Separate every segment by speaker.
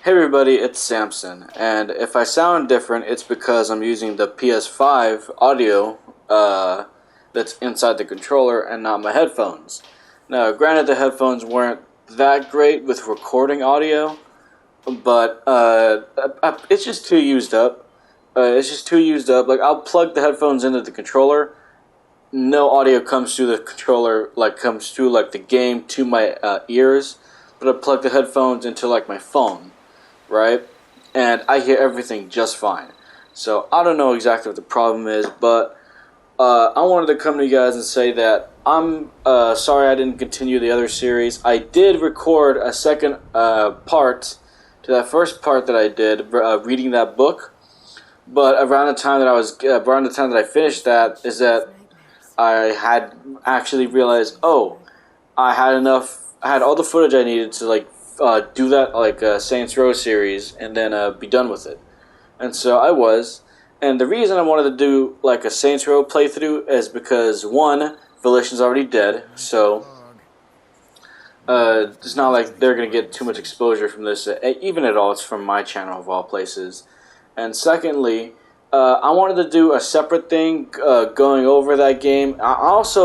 Speaker 1: Hey everybody, it's Samson, and if I sound different, it's because I'm using the PS5 audio that's inside the controller and not my headphones. Now, granted, the headphones weren't that great with recording audio, but it's just too used up. Like, I'll plug the headphones into the controller. No audio comes through the controller, comes through like the game to my ears, but I plug the headphones into like my phone, right? And I hear everything just fine. So I don't know exactly what the problem is, but I wanted to come to you guys and say that I'm sorry I didn't continue the other series. I did record a second part to that first part that I did, reading that book. But around the time that I finished that, is that I had actually realized, oh, I had all the footage I needed to do that Saints Row series and then be done with it. And so I was. And the reason I wanted to do like a Saints Row playthrough is because one, Volition's already dead, so it's not like they're gonna get too much exposure from this, even at all. It's from my channel of all places. And secondly, I wanted to do a separate thing going over that game. There's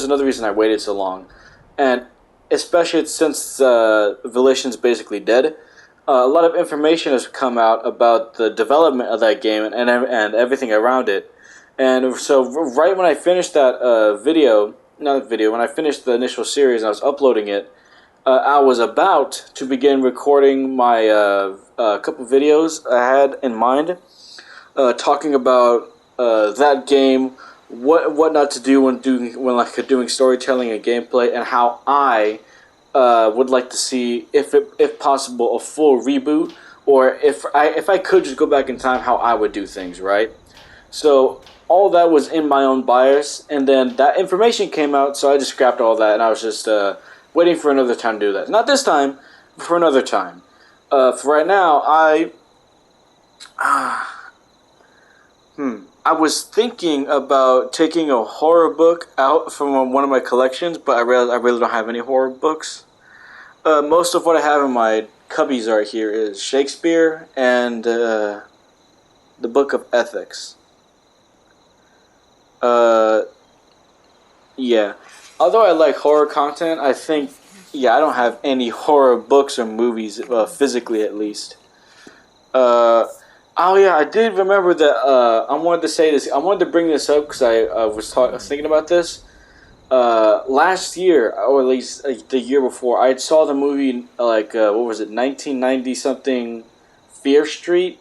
Speaker 1: another reason I waited so long, and especially since Volition's basically dead. A lot of information has come out about the development of that game and everything around it. And so right when I finished that when I finished the initial series and I was uploading it, I was about to begin recording my couple videos I had in mind, talking about that game, what not to do when doing storytelling and gameplay, and how I would like to see, if possible, a full reboot, or if I could just go back in time, how I would do things, right? So all that was in my own bias, and then that information came out, so I just scrapped all that, and I was just waiting for another time to do that. Not this time, but for another time. For right now, I was thinking about taking a horror book out from one of my collections, but I realized I really don't have any horror books. Most of what I have in my cubbies right here is Shakespeare and the Book of Ethics. Yeah. Although I like horror content, I think, I don't have any horror books or movies, physically at least. Oh yeah, I did remember that. I wanted to say this. I wanted to bring this up because I was thinking about this. Last year, or at least the year before, I saw the movie what was it, 1990 something, Fear Street,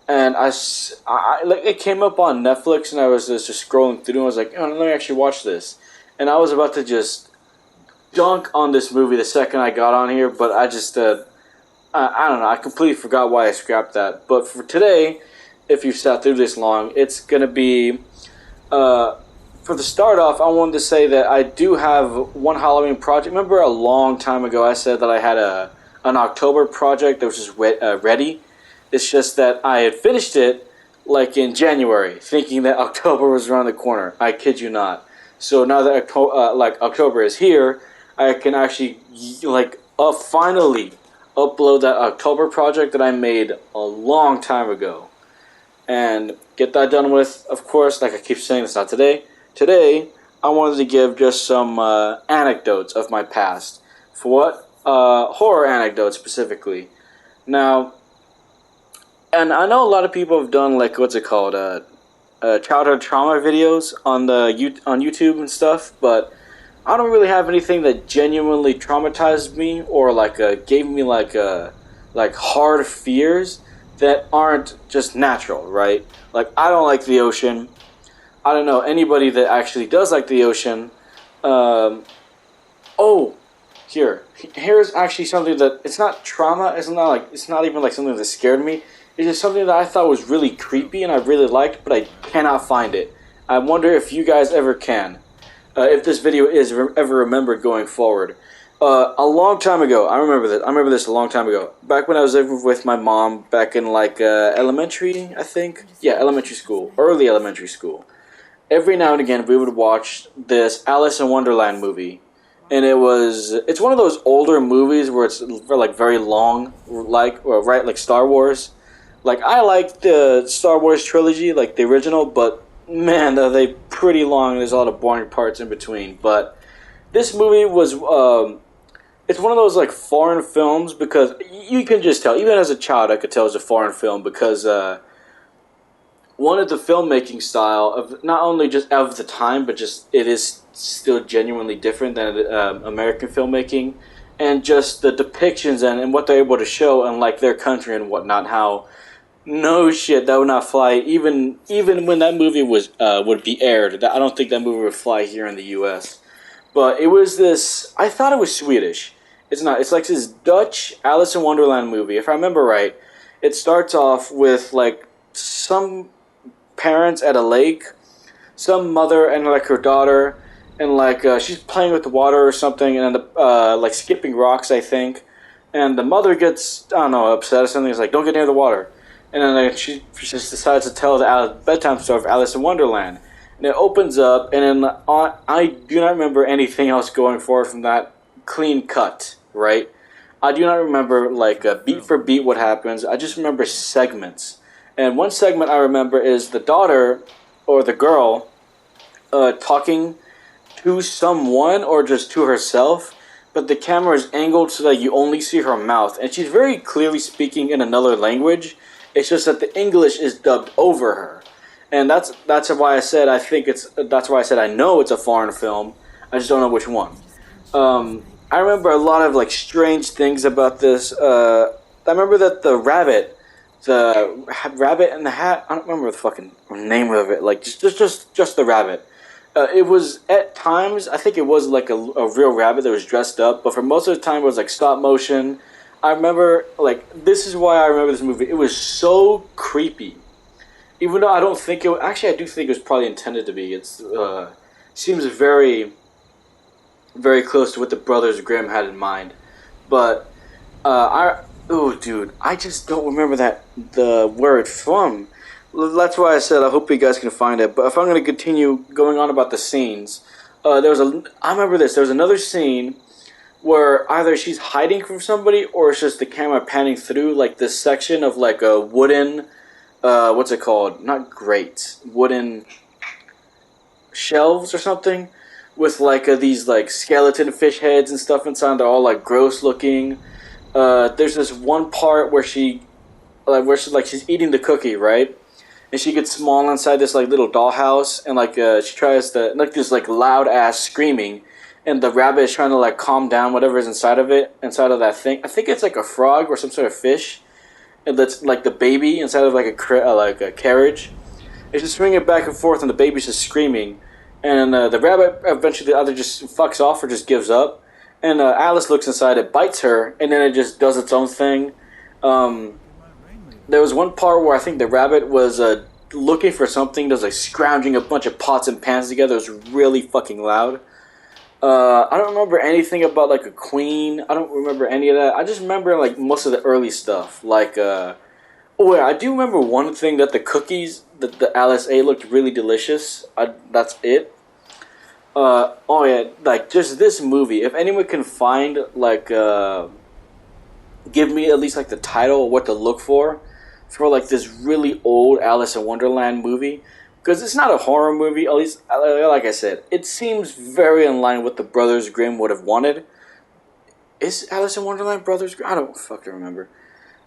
Speaker 1: and it came up on Netflix, and I was just scrolling through, and I was like, oh, let me actually watch this, and I was about to just dunk on this movie the second I got on here, but I just I don't know. I completely forgot why I scrapped that. But for today, if you've sat through this long, it's gonna be. For the start off, I wanted to say that I do have one Halloween project. Remember a long time ago I said that I had an October project that was just ready? It's just that I had finished it like in January, thinking that October was around the corner. I kid you not. So now that October is here, I can actually finally upload that October project that I made a long time ago and get that done with. Of course, like I keep saying, it's not today. Today, I wanted to give just some anecdotes of my past. For what? Horror anecdotes specifically. Now, and I know a lot of people have done childhood trauma videos on on YouTube and stuff, but I don't really have anything that genuinely traumatized me or gave me hard fears that aren't just natural, right? Like, I don't like the ocean. I don't know anybody that actually does like the ocean. Here's actually something that it's not trauma. It's not even like something that scared me. It's just something that I thought was really creepy and I really liked, but I cannot find it. I wonder if you guys ever can. If this video is ever remembered going forward. A long time ago, I remember this a long time ago. Back when I was living with my mom, back in elementary, I think. Yeah, elementary school, early elementary school. Every now and again, we would watch this Alice in Wonderland movie, and it's one of those older movies where it's like very long, like or right like Star Wars. Like I like the Star Wars trilogy, like the original, but man, are they pretty long. There's a lot of boring parts in between. But this movie was it's one of those like foreign films because you can just tell. Even as a child, I could tell it was a foreign film because one of the filmmaking style of not only just of the time, but just it is still genuinely different than American filmmaking, and just the depictions and what they're able to show and like their country and whatnot. How no shit that would not fly even when that movie was would be aired. I don't think that movie would fly here in the U.S. But it was this. I thought it was Swedish. It's not. It's like this Dutch Alice in Wonderland movie. If I remember right, it starts off with like some parents at a lake, some mother and like her daughter, and like she's playing with the water or something, and like skipping rocks, I think. And the mother gets I don't know upset or something. It's like don't get near the water, and then like, she just decides to tell the bedtime story of Alice in Wonderland. And it opens up, and then I do not remember anything else going forward from that clean cut, right? I do not remember like beat for beat what happens. I just remember segments. And one segment I remember is the daughter or the girl talking to someone or just to herself, but the camera is angled so that you only see her mouth, and she's very clearly speaking in another language. It's just that the English is dubbed over her. And that's why I said that's why I said I know it's a foreign film. I just don't know which one. I remember a lot of like strange things about this. I remember that the rabbit in the hat. I don't remember the fucking name of it. Like just the rabbit. It was at times I think it was like a real rabbit that was dressed up, but for most of the time it was like stop motion. I remember like this is why I remember this movie. It was so creepy. Even though I don't think it... Actually, I do think it was probably intended to be. It seems very, very close to what the Brothers Grimm had in mind. But, oh, dude, I just don't remember where it's from. That's why I said I hope you guys can find it. But if I'm going to continue going on about the scenes, I remember this. There was another scene where either she's hiding from somebody or it's just the camera panning through, like, this section of, like, a wooden... what's it called? Not grates. Wooden shelves or something with like these like skeleton fish heads and stuff inside. They're all like gross looking. There's this one part where she's eating the cookie, right? And she gets small inside this like little dollhouse, and like she tries to like this like loud ass screaming, and the rabbit is trying to like calm down whatever is inside of that thing. I think it's like a frog or some sort of fish. And that's like the baby inside of like a carriage. It's just swinging it back and forth, and the baby's just screaming. And the rabbit eventually either just fucks off or just gives up. And Alice looks inside, it bites her, and then it just does its own thing. There was one part where I think the rabbit was looking for something. There was like scrounging a bunch of pots and pans together. It was really fucking loud. I don't remember anything about like a queen. I don't remember any of that. I just remember like most of the early stuff. Like, oh yeah, I do remember one thing that the cookies that the Alice ate looked really delicious. That's it. Oh yeah, like just this movie. If anyone can find like, give me at least like the title or what to look for like this really old Alice in Wonderland movie. Because it's not a horror movie, at least, like I said, it seems very in line with what the Brothers Grimm would have wanted. Is Alice in Wonderland Brothers Grimm? I don't fucking remember.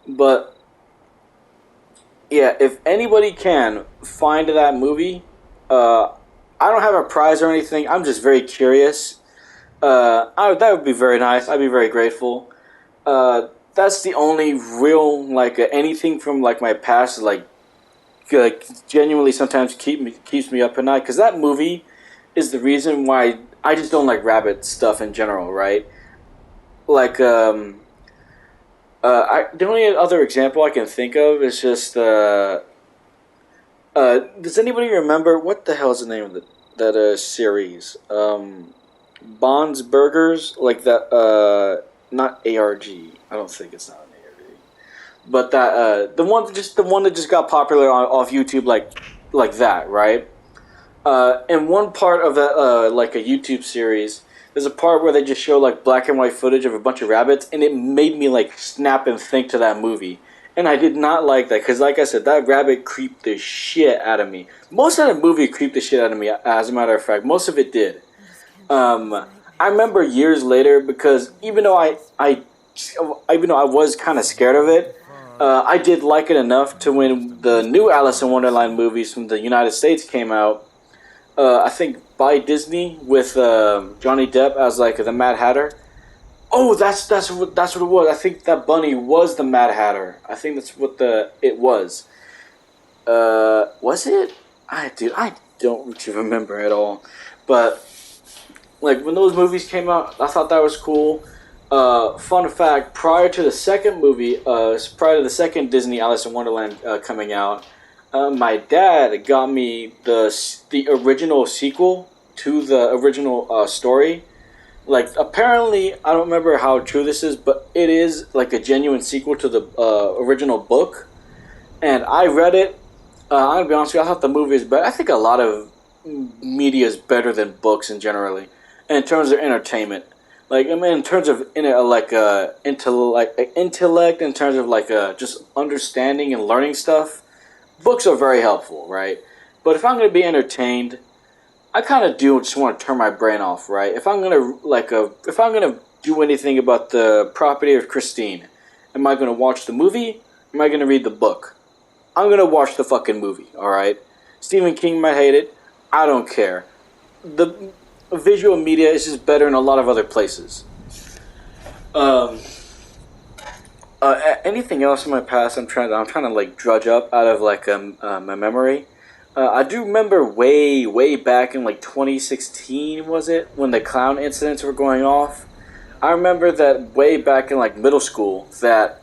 Speaker 1: But, yeah, if anybody can find that movie, I don't have a prize or anything, I'm just very curious. That would be very nice, I'd be very grateful. That's the only real, like, anything from, like, my past, like genuinely sometimes keeps me up at night, because that movie is the reason why I just don't like rabbit stuff in general, right? Like, the only other example I can think of is just, does anybody remember, what the hell is the name of that series? Bond's Burgers, like that, not ARG, I don't think it's not. But that the one that just got popular off YouTube like that, right? In one part of that like a YouTube series, there's a part where they just show like black and white footage of a bunch of rabbits, and it made me like snap and think to that movie. And I did not like that because, like I said, that rabbit creeped the shit out of me. Most of the movie creeped the shit out of me. As a matter of fact, most of it did. I remember years later because even though I was kind of scared of it, I did like it enough to when the new Alice in Wonderland movies from the United States came out. I think by Disney with Johnny Depp as like the Mad Hatter. Oh, that's what it was. I think that bunny was the Mad Hatter. I think that's what it was. Was it? I don't remember at all. But like when those movies came out, I thought that was cool. Fun fact: prior to the second movie, prior to the second Disney Alice in Wonderland coming out, my dad got me the original sequel to the original story. Like, apparently, I don't remember how true this is, but it is like a genuine sequel to the original book. And I read it. I'm gonna be honest with you, I thought the movie is better. I think a lot of media is better than books in generally, in terms of entertainment. Like, I mean, in terms of intellect, in terms of like just understanding and learning stuff, books are very helpful, right? But if I'm gonna be entertained, I kind of do just want to turn my brain off, right? If I'm gonna do anything about the property of Christine, am I gonna watch the movie? Am I gonna read the book? I'm gonna watch the fucking movie. All right. Stephen King might hate it. I don't care. The visual media is just better in a lot of other places. Anything else in my past? I'm trying to like drudge up out of like my memory. I do remember way back in like 2016, was it, when the clown incidents were going off? I remember that way back in like middle school that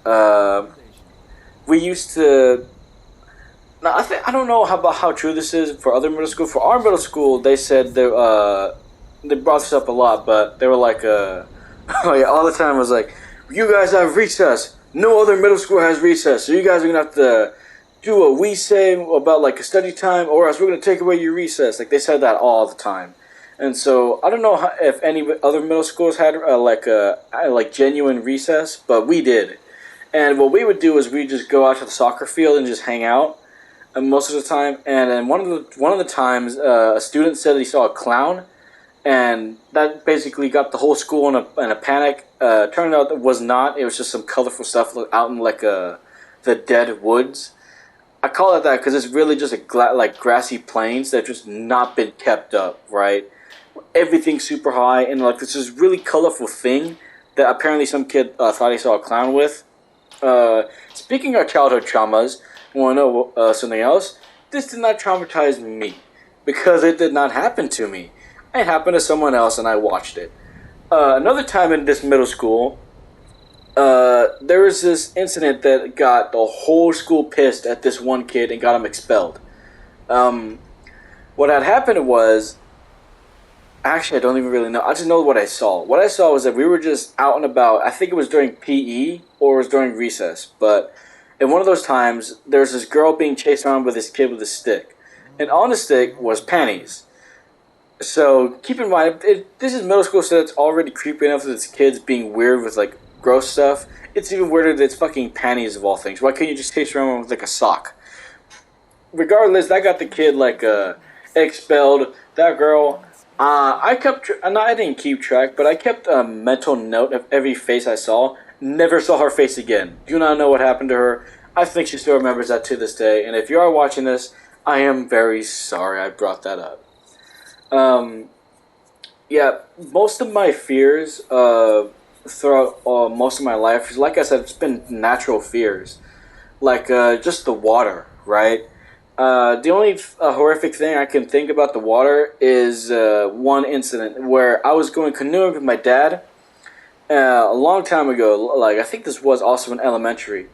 Speaker 1: we used to. Now I don't know how true this is for other middle school. For our middle school, they said they brought this up a lot, but they were like oh yeah, all the time was like, you guys have recess. No other middle school has recess, so you guys are gonna have to do what we say about like a study time, or else we're gonna take away your recess. Like they said that all the time, and so I don't know if any other middle schools had like genuine recess, but we did. And what we would do is we just go out to the soccer field and just hang out, and most of the time. And then one of the times, a student said that he saw a clown, and that basically got the whole school in a panic. Turned out it was not. It was just some colorful stuff out in like the dead woods. I call it that because it's really just like grassy plains that have just not been kept up, right? Everything's super high, and like this is really colorful thing that apparently some kid thought he saw a clown with. Speaking of childhood traumas, want to know something else? This did not traumatize me because it did not happen to me. It happened to someone else, and I watched it. Another time in this middle school, there was this incident that got the whole school pissed at this one kid and got him expelled. What had happened was, actually I don't even really know. I just know what I saw. What I saw was that we were just out and about. I think it was during PE or it was during recess. But in one of those times, there was this girl being chased around with this kid with a stick. And on the stick was panties. So keep in mind, this is middle school, so it's already creepy enough that it's kids being weird with like gross stuff. It's even weirder that it's fucking panties of all things. Why can't you just chase around with like a sock? Regardless, that got the kid like expelled. That girl, I didn't keep track, but I kept a mental note of every face I saw. Never saw her face again. Do not know what happened to her. I think she still remembers that to this day. And if you are watching this, I am very sorry I brought that up. Yeah, most of my fears throughout most of my life, like I said, it's been natural fears, like just the water, right? The only horrific thing I can think about the water is one incident where I was going canoeing with my dad a long time ago. Like I think this was also in elementary,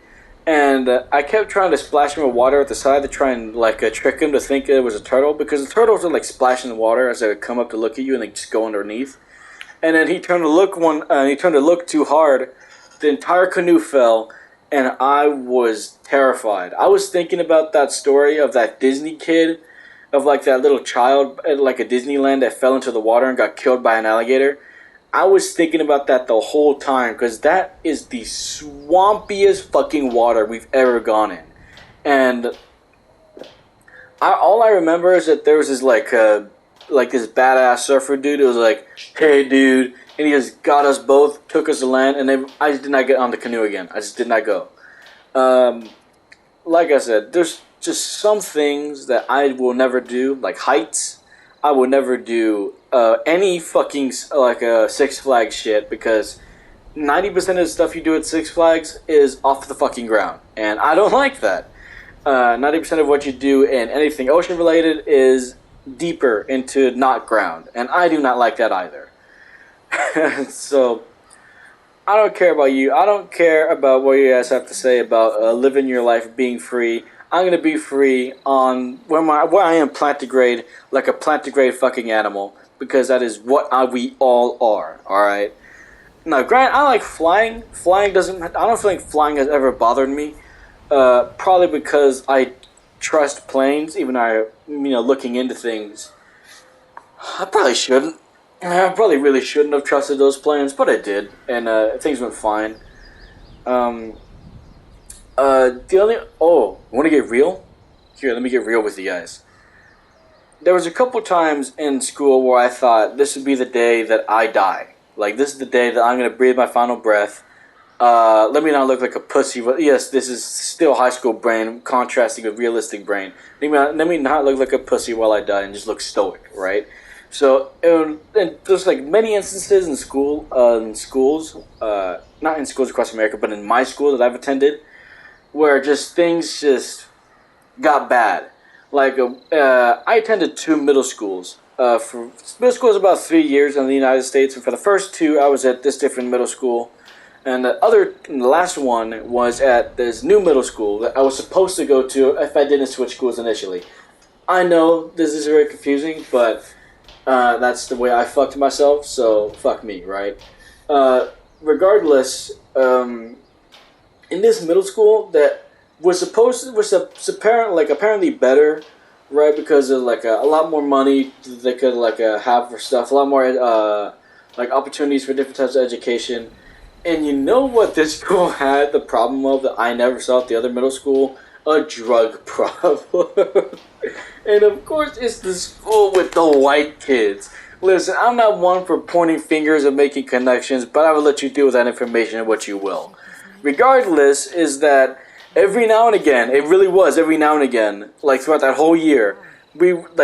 Speaker 1: and I kept trying to splash him with water at the side to try and like trick him to think it was a turtle, because the turtles would like splash in the water as they would come up to look at you and they just go underneath. And then he turned to look too hard. The entire canoe fell, and I was terrified. I was thinking about that story of that Disney kid, of like that little child at like a Disneyland that fell into the water and got killed by an alligator. I was thinking about that the whole time because that is the swampiest fucking water we've ever gone in, and all I remember is that there was this like this badass surfer dude who was like, "Hey, dude," and he just got us both, took us to land, and then I just did not get on the canoe again. I just did not go. Um, like I said, there's just some things that I will never do, like heights. I would never do any fucking Six Flags shit because 90% of the stuff you do at Six Flags is off the fucking ground, and I don't like that. 90% of what you do in anything ocean related is deeper into not ground, and I do not like that either. So I don't care about you. I don't care about what you guys have to say about living your life, being free. I'm gonna be free on where I am plantigrade, like a plantigrade fucking animal, because that is what we all are. All right. Now, granted, I like flying. Flying doesn't. I don't feel like flying has ever bothered me. Probably because I trust planes, even though looking into things, I probably shouldn't. I probably really shouldn't have trusted those planes, but I did, and things went fine. The only want to get real? Here, let me get real with you guys. There was a couple times in school where I thought this would be the day that I die. Like, this is the day that I'm going to breathe my final breath. Let me not look like a pussy. But yes, this is still high school brain contrasting with realistic brain. Let me not look like a pussy while I die and just look stoic, right? So, and there's like many instances in schools, not in schools across America, but in my school that I've attended, where just things just got bad. Like, I attended 2 middle schools. For middle school is about 3 years in the United States, and for the first 2, I was at this different middle school, and the last one was at this new middle school that I was supposed to go to if I didn't switch schools initially. I know this is very confusing, but that's the way I fucked myself, so fuck me, right? Regardless, in this middle school that was apparently better, right? Because of like a lot more money they could have for stuff, a lot more opportunities for different types of education. And you know what this school had the problem of that I never saw at the other middle school? A drug problem. And of course, it's the school with the white kids. Listen, I'm not one for pointing fingers and making connections, but I will let you deal with that information what you will. Regardless, is that every now and again, it really was every now and again, like throughout that whole year, it would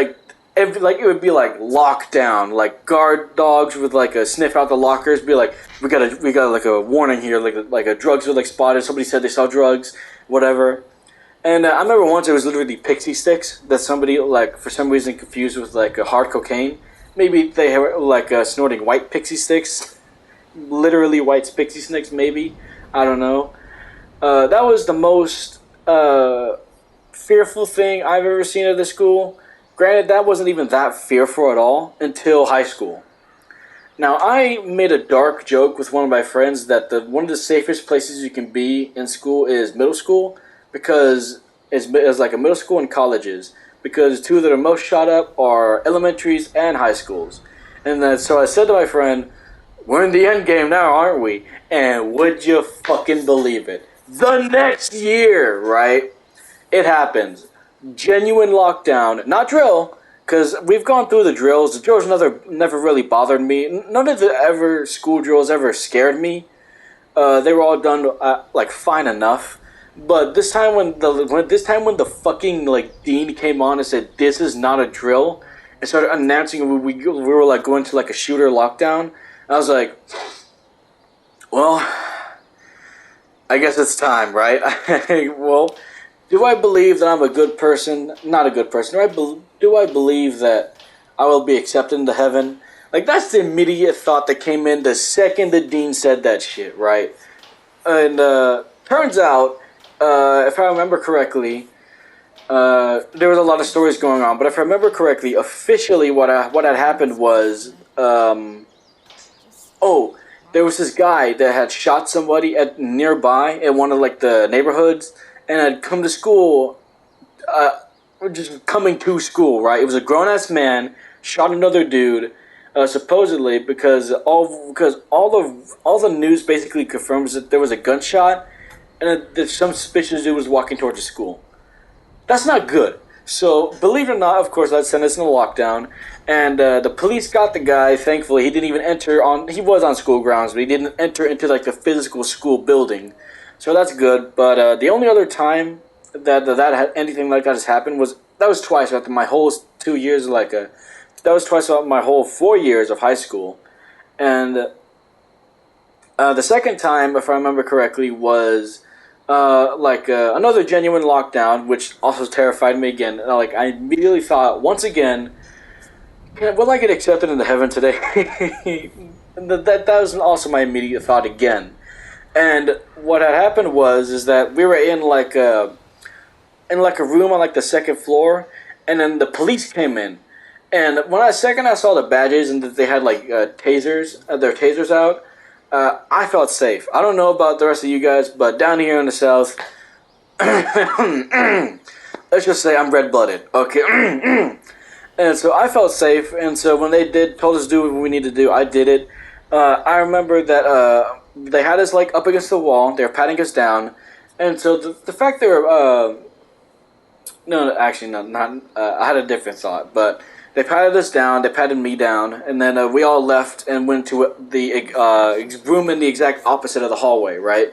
Speaker 1: be like lockdown, like guard dogs would sniff out the lockers, be like, we got like a warning here, like a drugs were spotted. Somebody said they saw drugs, whatever. And I remember once it was literally pixie sticks that somebody for some reason confused with a hard cocaine. Maybe they were snorting white pixie sticks, literally white pixie sticks. Maybe, I don't know. That was the most fearful thing I've ever seen at the school. Granted, that wasn't even that fearful at all until high school. Now, I made a dark joke with one of my friends that one of the safest places you can be in school is middle school, because it's like a middle school and colleges, because 2 that are most shot up are elementaries and high schools. And then, so I said to my friend, we're in the end game now, aren't we? And would you fucking believe it? The next year, right? It happens. Genuine lockdown, not drill, because we've gone through the drills. The drills never really bothered me. None of the school drills ever scared me. They were all done fine enough. But this time when the fucking dean came on and said this is not a drill and started announcing we were going to a shooter lockdown, I was like, well, I guess it's time, right? Well, do I believe that I'm a good person? Not a good person. Do I believe that I will be accepted into heaven? That's the immediate thought that came in the second the dean said that shit, right? And turns out, if I remember correctly, there was a lot of stories going on. But if I remember correctly, officially what had happened was, there was this guy that had shot somebody nearby in one of the neighborhoods, and had come to school, just coming to school, right? It was a grown-ass man, shot another dude, supposedly because all the news basically confirms that there was a gunshot and that some suspicious dude was walking towards the school. That's not good. So, believe it or not, of course, that sent us in a lockdown, and the police got the guy. Thankfully, he didn't even enter on. He was on school grounds, but he didn't enter into like the physical school building. So that's good. But the only other time that had anything like that has happened was twice after my whole 2 years, that was twice out my whole 4 years of high school, and the second time, if I remember correctly, was another genuine lockdown, which also terrified me again. Like I immediately thought, once again, will I get accepted into heaven today? That was also my immediate thought again. And what had happened was is that we were in a room on like the second floor, and then the police came in. And when I saw the badges and that they had like tasers, their tasers out, I felt safe. I don't know about the rest of you guys, but down here in the South, let's just say I'm red blooded. Okay, and so I felt safe. And so when they told us to do what we need to do, I did it. I remember that they had us like up against the wall. They were patting us down, and so the fact they were no, actually no, not I had a different thought, but they patted us down, they patted me down, and then we all left and went to the room in the exact opposite of the hallway, right?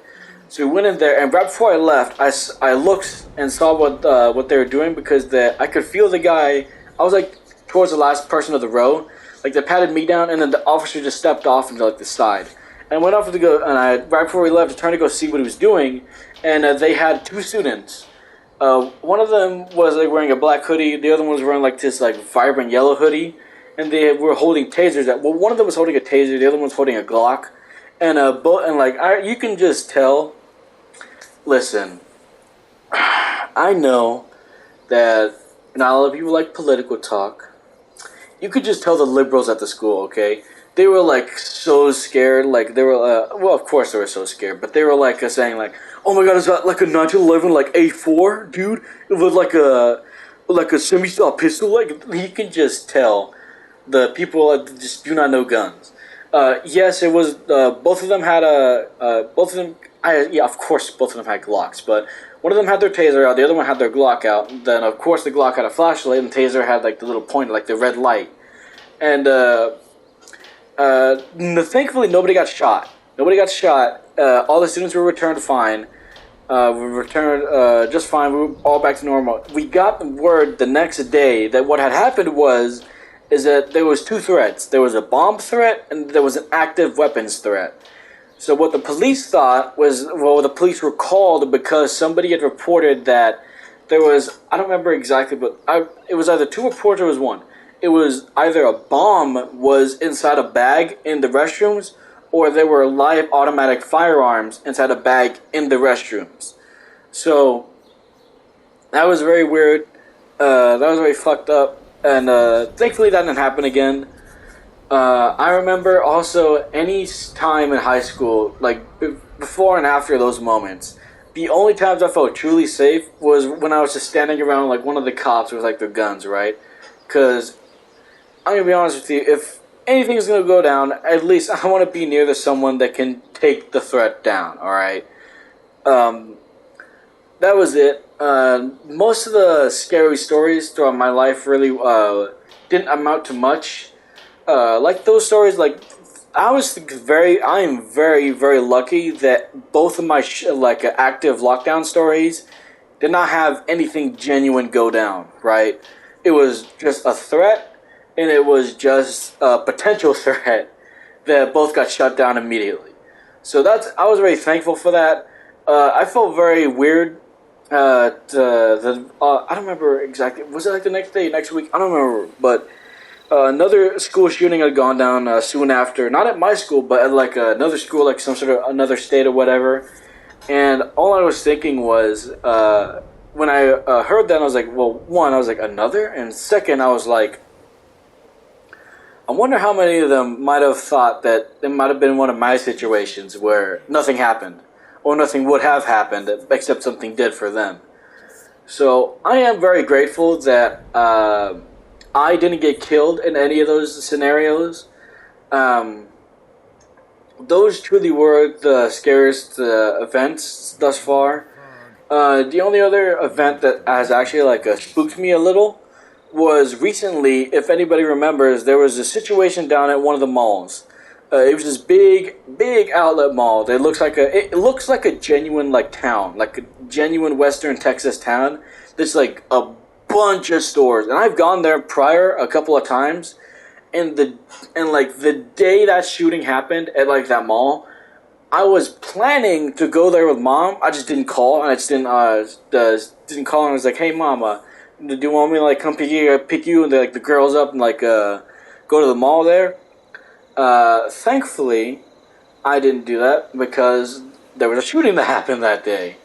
Speaker 1: So we went in there, and right before I left, I looked and saw what they were doing because I could feel the guy. I was like towards the last person of the row, like they patted me down, and then the officer just stepped off into like the side, and I went off to go, and right before we left, I turned to go see what he was doing, and they had two students. One of them was like wearing a black hoodie. The other one was wearing like this like vibrant yellow hoodie, and they were holding tasers. One of them was holding a taser. The other one was holding a Glock, and you can just tell. Listen, I know that not a lot of people like political talk. You could just tell the liberals at the school. Okay, they were like so scared. Like they were well, of course they were so scared, but they were like saying like, "Oh my God, is that like a 1911 like A4, dude? With like a semi-stop pistol?" Like you can just tell the people just do not know guns. Yes, it was. Both of them had both of them. Yeah, of course, both of them had Glocks, but one of them had their taser out. The other one had their Glock out. Then, of course, the Glock had a flashlight, and the taser had like the little pointer, like the red light. And thankfully, nobody got shot. Nobody got shot. All the students were returned fine. We returned just fine. We were all back to normal. We got word the next day that what had happened is that there was two threats. There was a bomb threat and there was an active weapons threat. So what the police thought was, well, the police were called because somebody had reported that there was, I don't remember exactly, but it was either two reports or it was one. It was either a bomb was inside a bag in the restrooms, or there were live automatic firearms inside a bag in the restrooms. So that was very weird. That was very fucked up. And thankfully that didn't happen again. I remember also any time in high school, like before and after those moments, the only times I felt truly safe was when I was just standing around like one of the cops with like their guns, right? Because I'm going to be honest with you, if anything is going to go down, at least I want to be near to someone that can take the threat down, alright? That was it. Most of the scary stories throughout my life really didn't amount to much. Like those stories, like I am very, very lucky that both of my active lockdown stories did not have anything genuine go down, right? It was just a threat, and it was just a potential threat that both got shut down immediately. So I was very thankful for that. I felt very weird. I don't remember exactly. Was it like the next day, next week? I don't remember. But another school shooting had gone down soon after. Not at my school, but at like another school, like some sort of another state or whatever. And all I was thinking was, when I heard that, I was like, well, one, I was like, another? And second, I was like, I wonder how many of them might have thought that it might have been one of my situations where nothing happened, or nothing would have happened except something did for them. So I am very grateful that I didn't get killed in any of those scenarios. Um, those truly were the scariest events thus far. The only other event that has actually spooked me a little was recently. If anybody remembers, there was a situation down at one of the malls. It was this big outlet mall. That looks like it looks like a genuine town, like a genuine Western Texas town. There's like a bunch of stores, and I've gone there prior a couple of times. And the day that shooting happened at that mall, I was planning to go there with mom. I just didn't call, and I just didn't call. And I was like, "Hey, mama, do you want me to come pick you and the girls up and go to the mall there?" Thankfully, I didn't do that because there was a shooting that happened that day,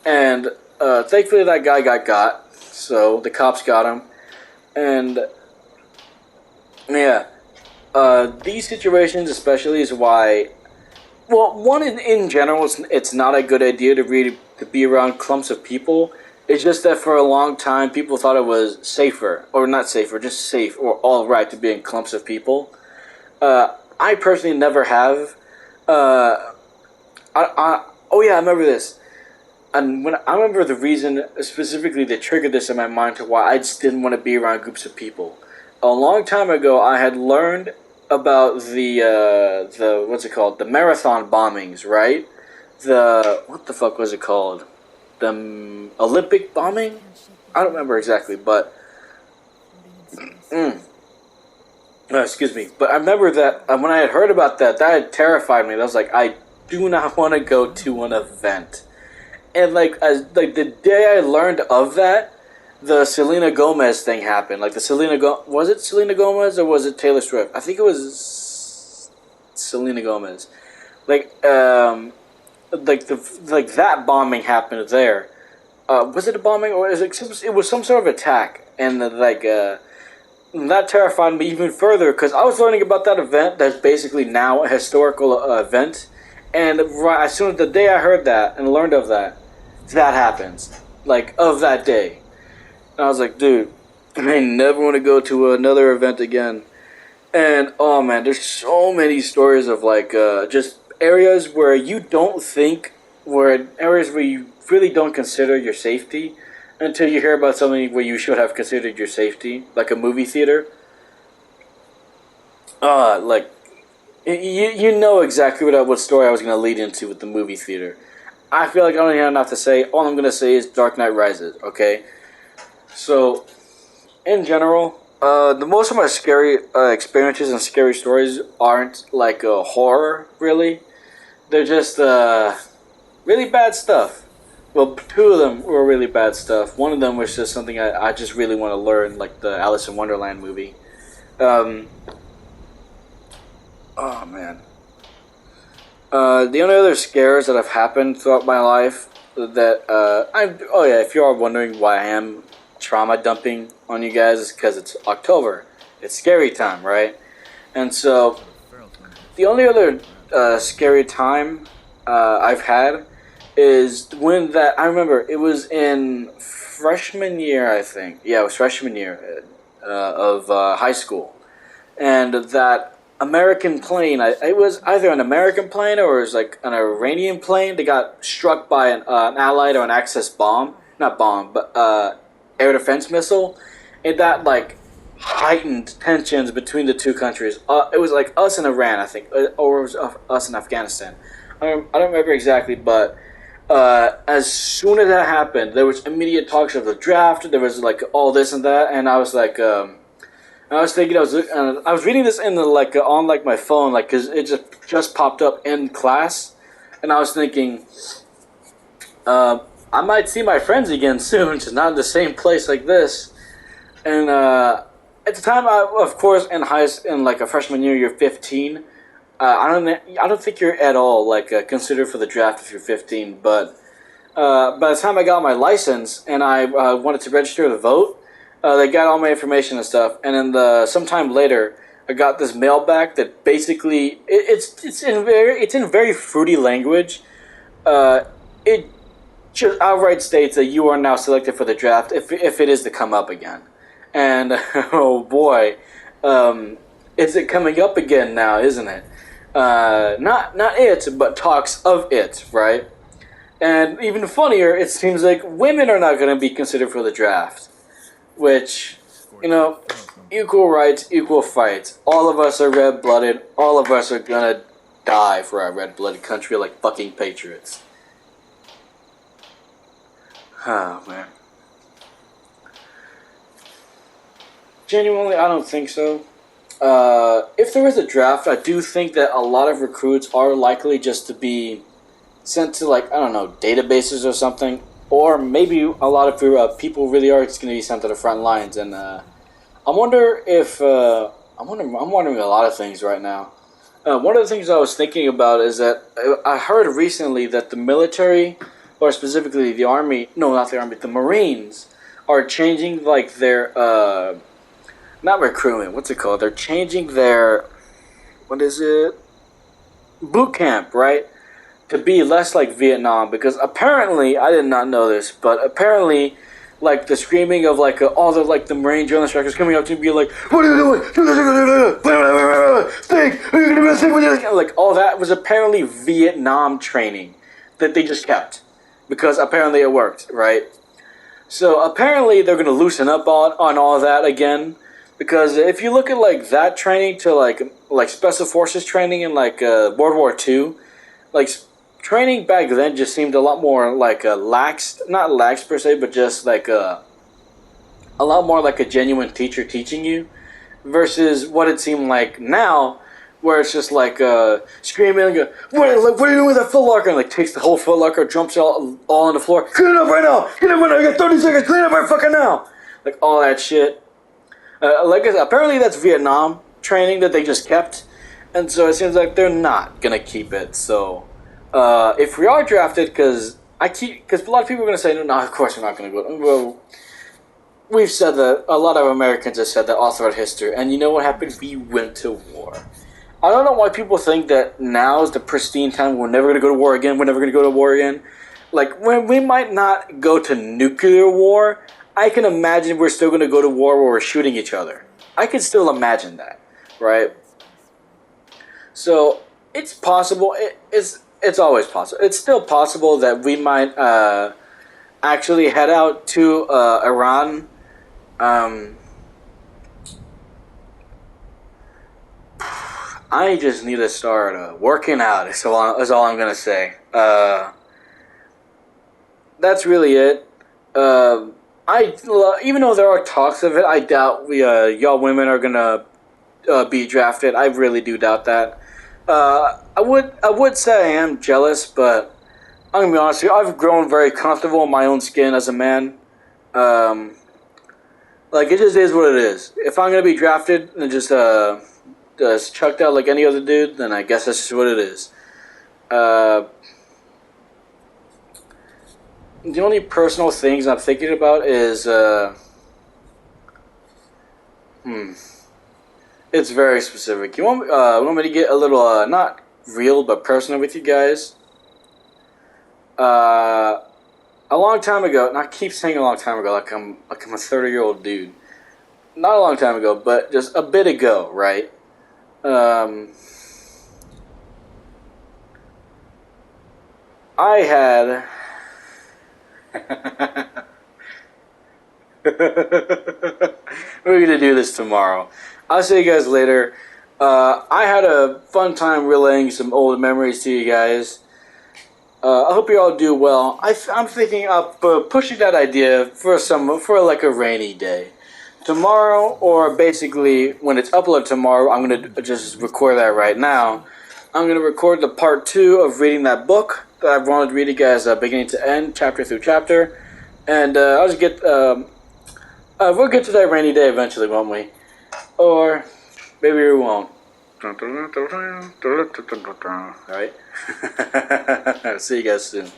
Speaker 1: and thankfully that guy got. So the cops got him, and yeah, these situations especially is why. Well, one in general, it's not a good idea to be around clumps of people. It's just that for a long time, people thought it was safer, or not safer, just safe or all right to be in clumps of people. I personally never have. Oh yeah, I remember this. And when I remember the reason specifically that triggered this in my mind to why I just didn't want to be around groups of people. A long time ago, I had learned about the what's it called, the marathon bombings, right? The what the fuck was it called? The Olympic bombing? I don't remember exactly, but excuse me. But I remember that when I had heard about that, that had terrified me. That was like, I do not want to go to an event. And the day I learned of that, the Selena Gomez thing happened. Was it Selena Gomez or was it Taylor Swift? I think it was Selena Gomez. That bombing happened there. Was it a bombing or it was some sort of attack? And that terrified me even further because I was learning about that event that's basically now a historical event. And right as soon as the day I heard that and learned of that, that happens. Of that day. And I was like, dude, I never want to go to another event again. And, oh man, there's so many stories of just areas where you don't think, areas where you really don't consider your safety until you hear about something where you should have considered your safety, like a movie theater. You know exactly what story I was going to lead into with the movie theater. I feel like I don't have enough to say. All I'm going to say is Dark Knight Rises, okay? So, in general, the most of my scary experiences and scary stories aren't horror, really. They're just really bad stuff. Well, two of them were really bad stuff. One of them was just something I just really want to learn, like the Alice in Wonderland movie. Oh, man. The only other scares that have happened throughout my life that, if you are wondering why I am trauma dumping on you guys, is because it's October. It's scary time, right? And so, the only other scary time I've had is I remember it was in freshman year, I think. Yeah, it was freshman year of high school. And that American plane, it was either an American plane or it was an Iranian plane that got struck by an Allied or an Axis bomb. Not bomb, but air defense missile. And that, heightened tensions between the two countries. It was us and Iran, I think. Or it was us and Afghanistan. I don't remember exactly, but as soon as that happened, there was immediate talks of the draft. There was all this and that, and I was I was thinking, I was reading this in on my phone, because it just popped up in class, and I was thinking, I might see my friends again soon, just not in the same place like this. And at the time, of course, in a freshman year, you're 15. I don't think you're at all considered for the draft if you're 15. But by the time I got my license and I wanted to register to vote, they got all my information and stuff. And then sometime later, I got this mail back that basically it's in very fruity language. It just outright states that you are now selected for the draft if it is to come up again. And oh boy, is it coming up again now? Isn't it? Not it, but talks of it, right? And even funnier, it seems like women are not going to be considered for the draft, which, you know, equal rights, equal fights. All of us are red-blooded. All of us are going to die for our red-blooded country like fucking patriots. Oh, man. Genuinely, I don't think so. If there is a draft, I do think that a lot of recruits are likely just to be sent to, like, I don't know, databases or something. Or maybe a lot of people really are just going to be sent to the front lines. And I wonder if... I'm wondering a lot of things right now. One of the things I was thinking about is that I heard recently that the military, or specifically the Army... No, not the Army, the Marines are changing, like, their... not recruitment, what's it called? They're changing their... What is it? Boot camp, right? To be less like Vietnam, because apparently, I did not know this, but apparently, like, the screaming of, like, all the, like, the Marine drill instructors coming up to me being like, what are you doing? Think! Are you gonna think with you? Like, all that was apparently Vietnam training that they just kept, because apparently it worked, right? So apparently they're gonna loosen up on all that again, because if you look at, like, that training to, like Special Forces training in, like, World War II, like, training back then just seemed a lot more like lax, not lax per se, but just like a lot more like a genuine teacher teaching you, versus what it seemed like now, where it's just like screaming, what are you doing with that footlocker? And like takes the whole footlocker, jumps all on the floor. Clean it up right now! Clean it up right now! You got 30 seconds. Clean it up right fucking now! Like all that shit. Like I said, apparently that's Vietnam training that they just kept, and so it seems like they're not gonna keep it. So. If we are drafted, because a lot of people are going to say, no, of course we're not going to go. Well, we've said that, a lot of Americans have said that all throughout history, and you know what happened? We went to war. I don't know why people think that now is the pristine time, we're never going to go to war again, Like, when we might not go to nuclear war, I can imagine we're still going to go to war where we're shooting each other. I can still imagine that, right? So, it's possible, it's always possible. It's still possible that we might actually head out to Iran. I just need to start working out. Is all I'm gonna say. That's really it. Even though there are talks of it, I doubt y'all women are gonna be drafted. I really do doubt that. I would say I am jealous, but I'm gonna be honest with you. I've grown very comfortable in my own skin as a man. Like it just is what it is. If I'm gonna be drafted and just chucked out like any other dude, then I guess that's just what it is. The only personal things I'm thinking about is It's very specific. You want me to get a little, not real, but personal with you guys? A long time ago, and I keep saying a long time ago, like I'm a 30-year-old dude. Not a long time ago, but just a bit ago, right? I had... We're gonna do this tomorrow. I'll see you guys later. I had a fun time relaying some old memories to you guys. I hope you all do well. I'm thinking of pushing that idea for like a rainy day. Tomorrow, or basically when it's uploaded tomorrow, I'm going to just record that right now. I'm going to record the part 2 of reading that book that I've wanted to read you guys beginning to end, chapter through chapter. And I'll just get... we'll get to that rainy day eventually, won't we? Or maybe we won't. Alright? See you guys soon.